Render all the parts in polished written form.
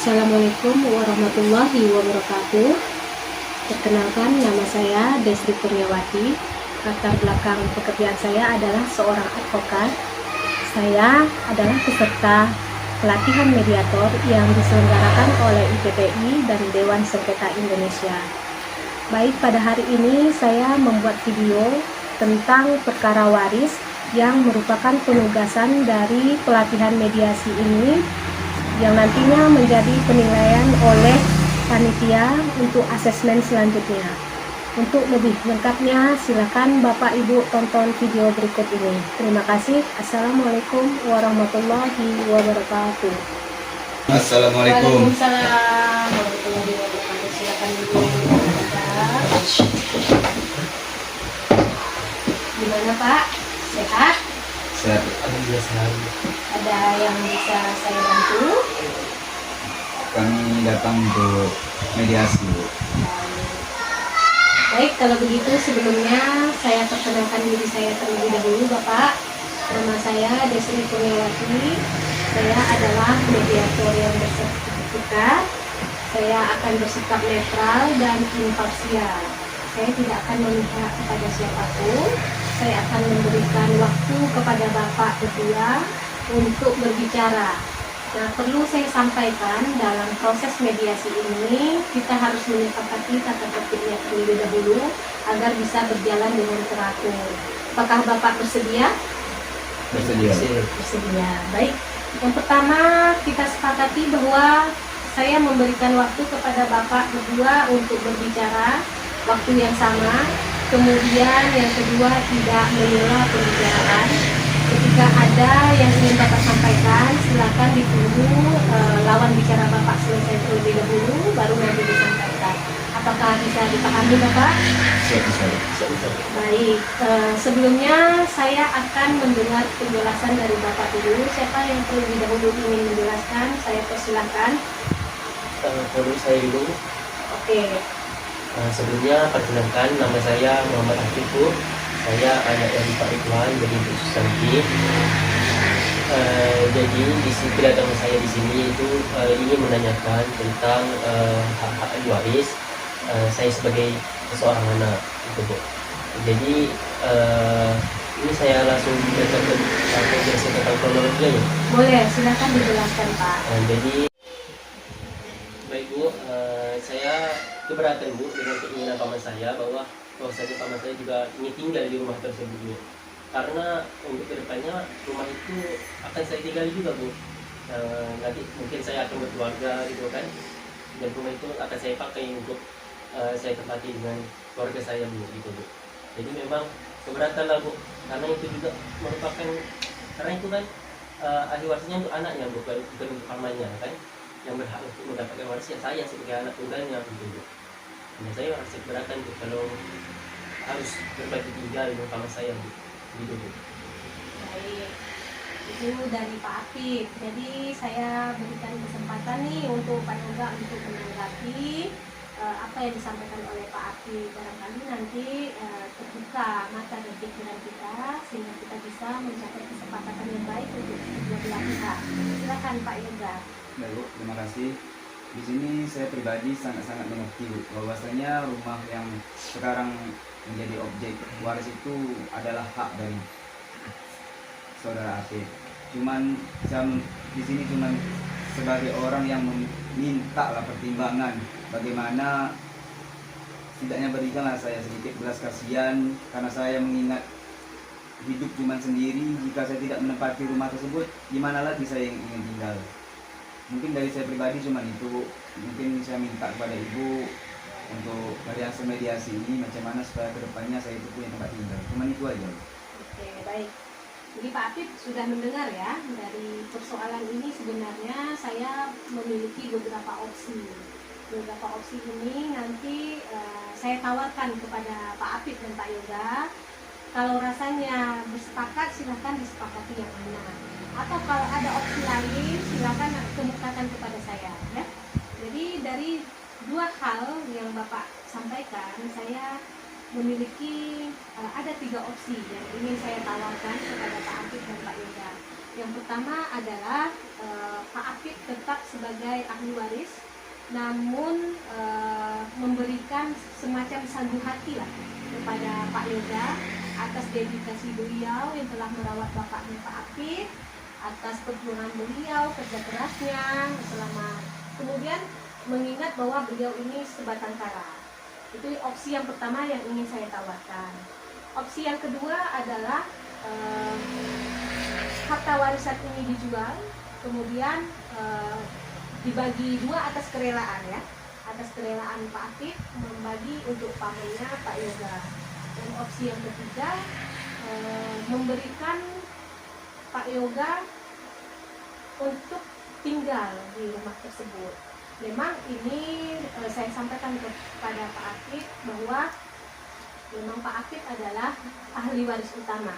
Assalamualaikum warahmatullahi wabarakatuh. Perkenalkan, nama saya Desri Kurniawati. Latar belakang pekerjaan saya adalah seorang advokat. Saya adalah peserta pelatihan mediator yang diselenggarakan oleh IPPI dan Dewan Sengketa Indonesia. Baik, pada hari ini saya membuat video tentang perkara waris yang merupakan penugasan dari pelatihan mediasi ini, yang nantinya menjadi penilaian oleh panitia untuk asesmen selanjutnya. Untuk lebih lengkapnya, silakan Bapak Ibu tonton video berikut ini. Terima kasih. Assalamualaikum warahmatullahi wabarakatuh. Assalamualaikum. Waalaikumsalam warahmatullahi wabarakatuh. Silakan dulu. Gimana Pak? Sehat? Sehat. Alhamdulillah sehat. Ada yang bisa saya bantu? Kami datang untuk mediasi, Bu. Baik, kalau begitu sebelumnya saya perkenalkan diri saya terlebih dahulu, Bapak. Nama saya Desri Kurniawati. Saya adalah mediator yang bersertifikat. Saya akan bersikap netral dan imparsial. Saya tidak akan memihak kepada siapapun. Saya akan memberikan waktu kepada Bapak berdua untuk berbicara. Nah, perlu saya sampaikan, dalam proses mediasi ini kita harus menyepakati tata tertibnya terlebih dahulu agar bisa berjalan dengan teratur. Apakah Bapak bersedia? Bersedia. Bersedia. Baik. Yang pertama, kita sepakati bahwa saya memberikan waktu kepada Bapak berdua untuk berbicara, waktu yang sama. Kemudian yang kedua, tidak mengulang pembicaraan. Ketika ada yang ingin Bapak sampaikan, silakan ditunggu lawan bicara Bapak selesai terlebih dahulu, baru nanti disampaikan. Apakah bisa dipahami Bapak? Siap. Baik, sebelumnya saya akan mendengar penjelasan dari Bapak dulu. Siapa yang terlebih dahulu ingin menjelaskan? Saya persilahkan. Kalau saya dulu. Oke. Sebelumnya perkenalkan, nama saya Muhammad Afifu. Saya anak dari Pak Ridwan dari Bu Susanti. Jadi kedatangan saya di sini itu ingin menanyakan tentang hak-hak waris saya sebagai seorang anak, gitu Bu. Jadi ini saya langsung menjelaskan tentang kronologinya. Boleh, silakan dijelaskan Pak. Jadi baik Bu, saya keberatan Bu dengan keinginan paman saya bahwasanya paman saya juga ingin tinggal di rumah tersebut Bu. Karena untuk kedepannya rumah itu akan saya tinggal juga Bu. Nanti mungkin saya akan berkeluarga gitu kan, dan rumah itu akan saya pakai untuk saya tempati dengan keluarga saya Bu, gitu Bu. Jadi memang keberatan lah Bu, karena itu juga merupakan, karena itu kan ahli warisnya untuk anaknya bukan untuk pamannya kan, yang berhak untuk mendapatkan waris ya saya sebagai anak tunggalnya gitu Bu. Nah, saya merasa keberatan Bu kalau harus berbagi tinggal dengan paman saya Bu, gitu Bu. Baik, itu dari Pak Apip. Jadi saya berikan kesempatan nih untuk Pak Yoga untuk menanggapi apa yang disampaikan oleh Pak Apip. Barangkali nanti terbuka mata dan pikiran kita sehingga kita bisa mencapai kesepakatan yang baik untuk kedua belah pihak. Silakan Pak Yoga. Baik, Bu. Terima kasih. Di sini saya pribadi sangat-sangat mengerti, Bu, bahwasanya rumah yang sekarang menjadi objek waris itu adalah hak dari saudara Apip. Cuman saya di sini cuman sebagai orang yang meminta lah pertimbangan bagaimana setidaknya berikanlah saya sedikit belas kasihan, karena saya mengingat hidup cuman sendiri. Jika saya tidak menempati rumah tersebut, gimana lagi saya yang ingin tinggal? Mungkin dari saya pribadi cuma itu. Mungkin saya minta kepada Ibu untuk dari hasil mediasi ini macam mana supaya kedepannya saya itu punya tempat tinggal. Cuma itu aja. Oke, baik. Jadi Pak Apip sudah mendengar ya, dari persoalan ini sebenarnya saya memiliki beberapa opsi. Beberapa opsi ini nanti saya tawarkan kepada Pak Apip dan Pak Yoga. Kalau rasanya bersepakat, silahkan disepakati yang mana. Atau kalau ada opsi lain, silakan kemukakan kepada saya ya. Jadi dari dua hal yang Bapak sampaikan, saya memiliki ada 3 opsi yang ingin saya tawarkan kepada Pak Apip dan Pak Yoga. Yang pertama adalah Pak Apip tetap sebagai ahli waris, namun memberikan semacam sandu hati lah kepada Pak Yoga atas dedikasi beliau yang telah merawat bapaknya Pak Apip, atas perjuangan beliau, kerja kerasnya selama, kemudian mengingat bahwa beliau ini sebatang kara. Itu opsi yang pertama yang ingin saya tawarkan. Opsi yang kedua adalah harta warisan ini dijual, kemudian dibagi dua atas kerelaan ya, atas kerelaan Pak Apip membagi untuk pamannya Pak Yoga. Dan opsi yang ketiga, memberikan Pak Yoga untuk tinggal di rumah tersebut. Memang ini saya sampaikan kepada Pak Apip bahwa memang Pak Apip adalah ahli waris utama.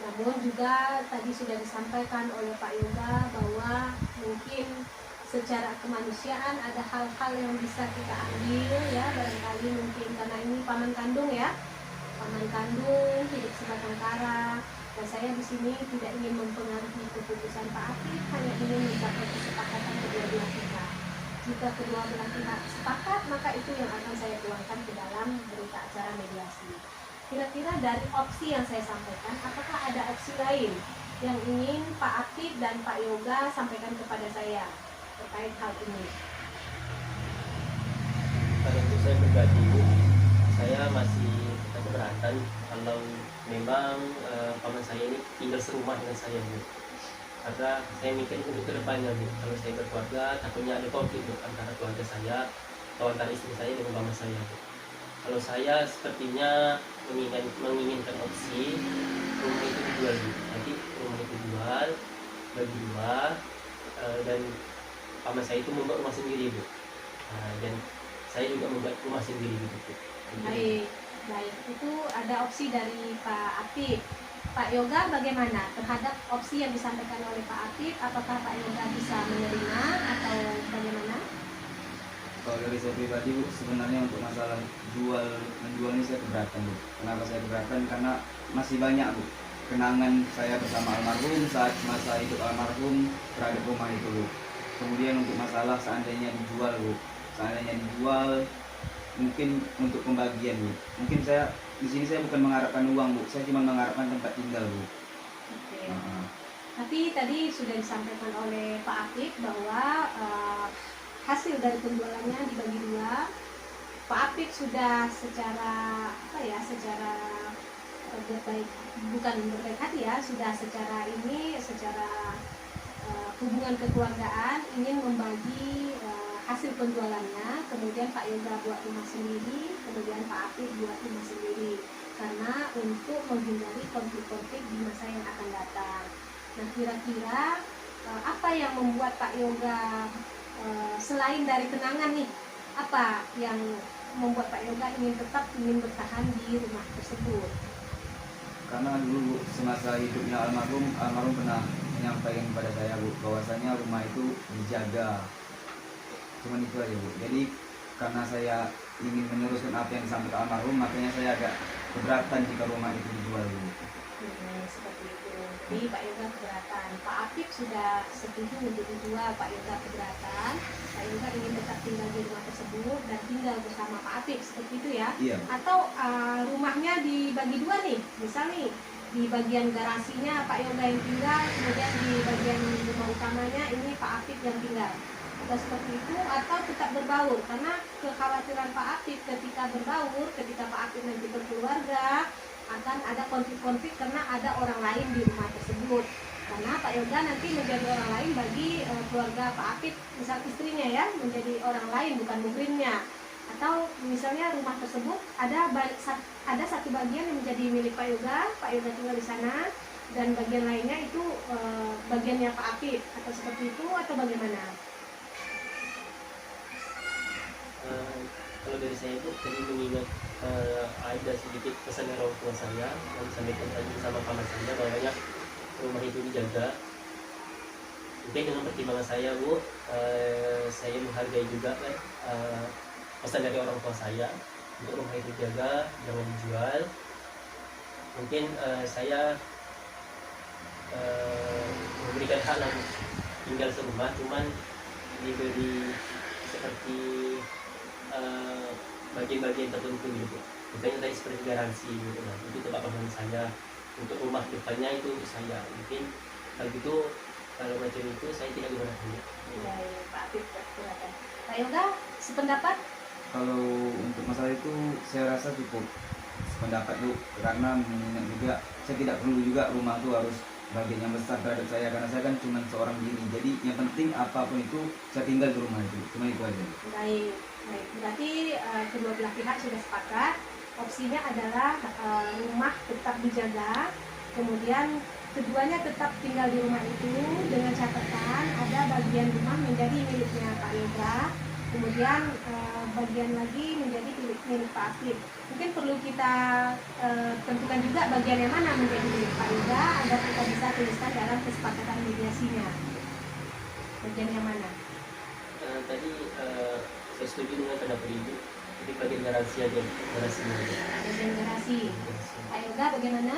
Namun juga tadi sudah disampaikan oleh Pak Yoga bahwa mungkin secara kemanusiaan ada hal-hal yang bisa kita ambil ya, barangkali mungkin karena ini paman kandung ya, paman kandung hidup sebatang kara, dan saya di sini tidak ingin mempengaruhi keputusan Pak Apip, hanya ingin mencapai kesepakatan kedua belah pihak. Jika kedua belah pihak sepakat, maka itu yang akan saya tuangkan ke dalam berita acara mediasi. Kira-kira dari opsi yang saya sampaikan, apakah ada opsi lain yang ingin Pak Apip dan Pak Yoga sampaikan kepada saya terkait hal ini? Kalau untuk saya pribadi Bu, saya masih keberatan kalau memang paman saya ini tinggal serumah dengan saya Bu. Karena saya mikir untuk kedepannya Bu, kalau saya berkeluarga takutnya ada konflik Bu antara keluarga saya atau antara istri saya dengan paman saya Bu. Kalau saya sepertinya menginginkan opsi rumah itu dijual Bu. Nanti rumah itu dijual bagi dua, dan paman saya itu membuat rumah sendiri Bu. Dan saya juga membuat rumah sendiri gitu. Baik, baik. Itu ada opsi dari Pak Apip. Pak Yoga bagaimana terhadap opsi yang disampaikan oleh Pak Apip? Apakah Pak Yoga bisa menerima atau bagaimana? Kalau dari saya pribadi Bu, sebenarnya untuk masalah menjual ini saya keberatan Bu. Kenapa saya keberatan? Karena masih banyak Bu kenangan saya bersama almarhum saat masa hidup almarhum terhadap rumah itu Bu. Kemudian untuk masalah seandainya dijual Bu, mungkin untuk pembagian Bu. Mungkin saya di sini saya bukan mengharapkan uang Bu, saya cuma mengharapkan tempat tinggal Bu. Oke. Tapi tadi sudah disampaikan oleh Pak Apip bahwa hasil dari penjualannya dibagi dua. Pak Apip sudah secara berbaik, bukan berbaik hati ya, sudah secara hubungan kekeluargaan ingin membagi hasil penjualannya. Kemudian Pak Yoga buat rumah sendiri, kemudian Pak Apip buat rumah sendiri, karena untuk menghindari konflik-konflik di masa yang akan datang. Nah, kira-kira apa yang membuat Pak Yoga selain dari kenangan nih, apa yang membuat Pak Yoga ingin bertahan di rumah tersebut? Karena dulu Bu, semasa hidupnya almarhum pernah menyampaikan kepada saya Bu, bahwasanya rumah itu dijaga. Cuman itu aja Bu. Jadi karena saya ingin meneruskan apa yang disampaikan almarhum, makanya saya agak keberatan jika rumah itu dijual Bu. Seperti itu. Jadi Pak Yoga keberatan. Pak Apip sudah setuju untuk dijual, Pak Yoga keberatan. Pak Yoga ingin tetap tinggal di rumah tersebut dan tinggal bersama Pak Apip, seperti itu ya. Iya. Atau rumahnya dibagi dua nih, misal nih di bagian garasinya Pak Yoga yang tinggal, kemudian di bagian rumah utamanya ini Pak Apip yang tinggal. Atau seperti itu, atau tetap berbaur, karena kekhawatiran Pak Apip ketika berbaur, ketika Pak Apip nanti berkeluarga, akan ada konflik-konflik karena ada orang lain di rumah tersebut. Karena Pak Yoga nanti menjadi orang lain bagi keluarga Pak Apip, misal istrinya ya, menjadi orang lain bukan muhrimnya. Atau misalnya rumah tersebut ada satu bagian yang menjadi milik Pak Yoga tinggal di sana, dan bagian lainnya itu bagiannya Pak Apip, atau seperti itu, atau bagaimana? Kalau dari saya Bu, tadi mengingat ada sedikit pesan dari orang tua saya yang disampaikan tadi sama paman saya bahwa rumah itu dijaga. Mungkin dengan pertimbangan saya Bu, saya menghargai juga pesan dari orang tua saya untuk rumah itu dijaga, jangan dijual. Mungkin saya memberikan hak untuk tinggal serumah, cuman diberi seperti bagian-bagian tertentu gitu. Misalnya tadi seperti garansi gitu, nah itu tempat paman saya, untuk rumah depannya itu untuk saya. Mungkin kalau gitu, kalau macam itu saya tidak gunakan. Ya, Pak Apip silakan. Pak Yoga, sependapat? Kalau untuk masalah itu saya rasa cukup sependapat Bu, karena mengingat juga saya tidak perlu juga rumah itu harus bagian yang besar terhadap saya, karena saya kan cuma seorang diri. Jadi yang penting apapun itu saya tinggal di rumah itu, cuma itu aja. Baik, baik. Berarti kedua belah pihak sudah sepakat. Opsinya adalah rumah tetap dijaga, kemudian keduanya tetap tinggal di rumah itu dengan catatan ada bagian rumah menjadi miliknya Pak Yoga, kemudian bagian lagi menjadi milik Pak Apip. Mungkin perlu kita tentukan juga bagian yang mana menjadi milik Pak Yoga agar kita bisa tuliskan dalam kesepakatan mediasinya. Bagian yang mana? Tadi saya setuju dengan pendapat Ibu, jadi bagian garansi aja, garansinya aja. Bagian garasi. Pak Yoga bagaimana?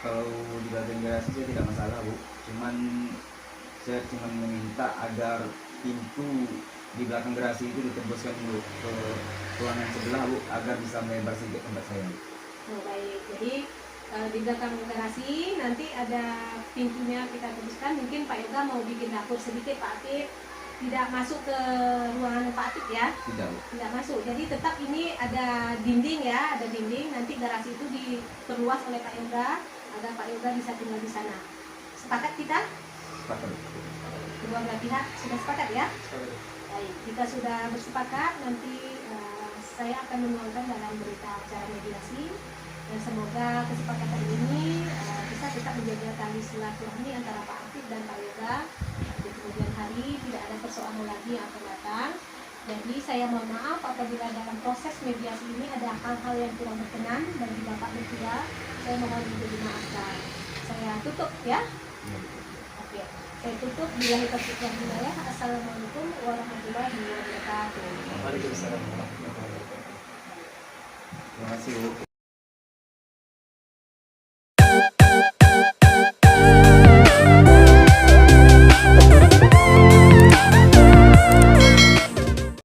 Kalau di bagian garasi saya tidak masalah Bu, saya cuma meminta agar pintu di belakang garasi itu ditembuskan dulu ke ruangan sebelah Bu, agar bisa melebar sedikit tempat saya. Oh, baik. Jadi di belakang garasi nanti ada pintunya kita tembuskan. Mungkin Pak Yoga mau bikin dapur sedikit, Pak Apip tidak masuk ke ruangan Pak Apip ya? Tidak Bu. Tidak masuk. Jadi tetap ini ada dinding ya, ada dinding. Nanti garasi itu diperluas oleh Pak Yoga agar Pak Yoga bisa tinggal di sana. Sepakat kita? Sepakat. Kedua belah pihak sudah sepakat ya? Sepakat. Baik, kita sudah bersepakat. Nanti saya akan menuangkan dalam berita acara mediasi. Dan semoga kesepakatan ini bisa tetap menjaga tali silaturahmi antara Pak Apip dan Pak Yoga. Di kemudian hari tidak ada persoalan lagi yang akan datang. Jadi saya mohon maaf apabila dalam proses mediasi ini ada hal-hal yang kurang berkenan bagi Bapak berdua. Saya mohon untuk dimaafkan. Saya tutup ya. Oke, saya tutup. Billahi taufiq wal hidayah. Assalamualaikum warahmatullahi wabarakatuh. Waalaikumsalam warahmatullahi wabarakatuh. Terima kasih Bu.